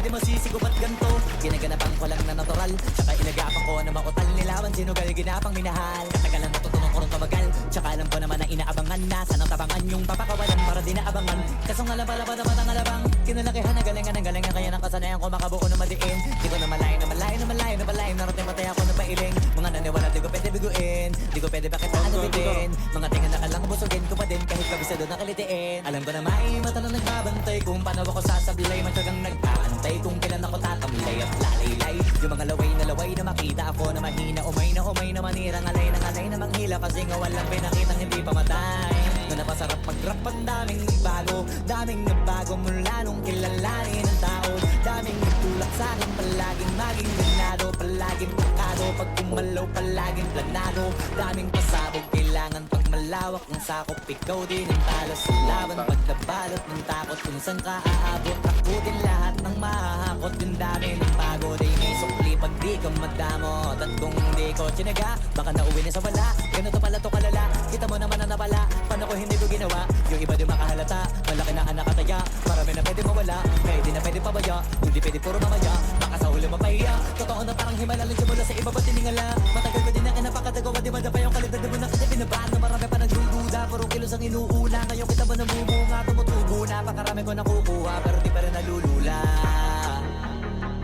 di masisigo ba't ganto? Ginaganapan ko lang na natural, tsaka inagapan ko na makutal nilawan. Sinugal ginapang minahal, katagalan natutunan ko rin tumagal. Tsaka alam ko naman na inaabangan na sanang tabangan yung papakawalan para di naabangan. Kasong alam pala ba naman ang alabang kinalakihan na galingan ng galingan, kaya ng kasanayan ko makabuo na madiin. Di ko na malayo na malayo na malayo na malayo, narating matay ako na pailing. Mga naniwala di ko pwede biguin, di ko pwede bakit paano bitin. Mga tinga na kalang busugin ko pa din kahit kabisado na kalitiin. Alam ko na may mata na nagbabantay kung paano ako sasablay. Matyagang nag-aantay kung kailan ako tatamlay at lalaylay. Yung mga laway na makita ako na mahina, umay na manirang alay na manghila. Kasi nga walang pinakitang hindi pamatay. Na napasarap mag-rap ang daming bago, daming nabago mula nung kilalanin ng tao. Daming nagtulak sa'kin, palaging maging ganado, palaging pakado, pag kumalaw palaging planado. Daming pasabog, kailangan pag malawak ng sakop. Ikaw din ang talo sa laban, pag nabalot ng takot. Kung saan ka aabot, takutin lahat ng mahahakot. Yung dami ng pagod ay may sukli pag di ka madamot. At kung di ko tinaga, baka nauwi na sa wala. Ganito pala to kalala, kita mo naman ang napala. Paano ko hindi ko ginawa, yung iba di makahalata. Malaki na anak kataya, marami na pwede mawala. Kaya di na pwede pabaya, hindi pwede puro mamaya. Baka sa huli mapahiya, totoo na parang himala. Lang mula sa iba ba tiningala. Matagal ko din na kinapakatagawa, di ba na pa yung kalidad mo na kasi pinabaan. Na marami pa nagdududa, puro kilos ang inuuna. Ngayon kita ba namumunga, tumutubo na. Pakarami ko nakukuha, pero di pa rin nalulula.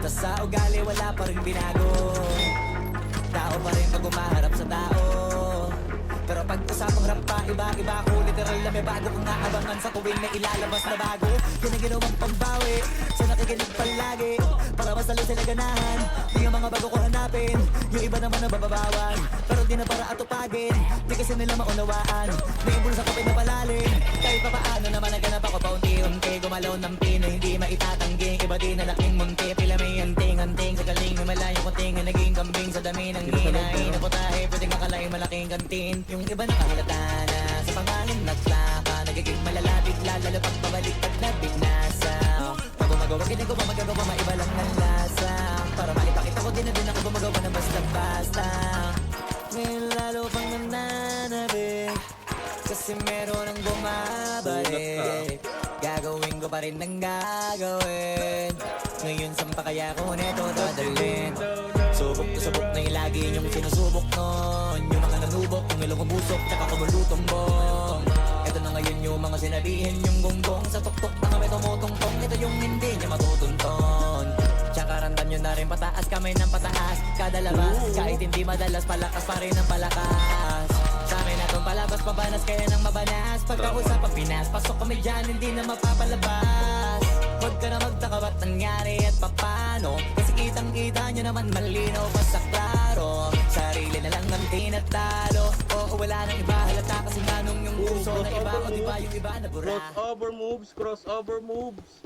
Tas sa ugali wala pa rin binago. Tao pa rin pag umaharap sa tao. Pero pag usapang rap pa, iba-iba ako. Literal na may bago kong naabangan sa tuwing may ilalabas na bago. Yan ang ginawang pambawi sa nakikinig palagi, para mas lalo sila ganahan. Di yung mga bago ko hanapin, yung iba naman nababawan. Pero di na para atupagin, di kasi nila maunawaan. May bulsa ko pinapalalim, kahit pa paano naman naganap ako paunti-unti. Gumalaw ng pino, hindi maitatanggi. Iba din na laking munti, pila may anting-anting. Sa galing may malayong kunting, naging kambing sa dami ng hinahin. Na putahe, pwedeng akalain malaking kantin. Yung iba nakahalata na sa pangalan nagplaka, nagiging malala bigla, lalo pag pabalik pag nabinasa. Pag gumagawa, ginagawa, magagawa, maiba lang ng lasa. Para maipakita ko din na din ako gumagawa ng basta-basta. Ngayon lalo pang nananabik, kasi meron ang bumabalik. Gagawin ko pa rin ang gagawin. Ngayon saan pa kaya ko neto dadalhin? Subok to subok na yung lagi yung sinusubok nun. Yung mga nanubok, yung ilong kubusok, tsaka kumulutong bong. Ito na ngayon yung mga sinabihin yung gonggong. Sa tuktok na kami tumutungtong, ito yung hindi niya matutunton. Tsaka randam nyo na rin pataas, kamay ng pataas. Kada labas, kahit hindi madalas, palakas pa rin ang palakas. Sa amin na itong palabas, pabanas kaya nang mabanas. Pagkausap pag pinas, pasok kami dyan, hindi na mapapalabas. Huwag ka na magtaka ba't nangyari at papano, kasi kitang-kita nyo naman malinaw pa sa klaro. Sarili na lang ang tinatalo, oo wala nang iba halata. Kasi nanong yung puso na iba, o diba yung iba nabura. Crossover moves, crossover moves.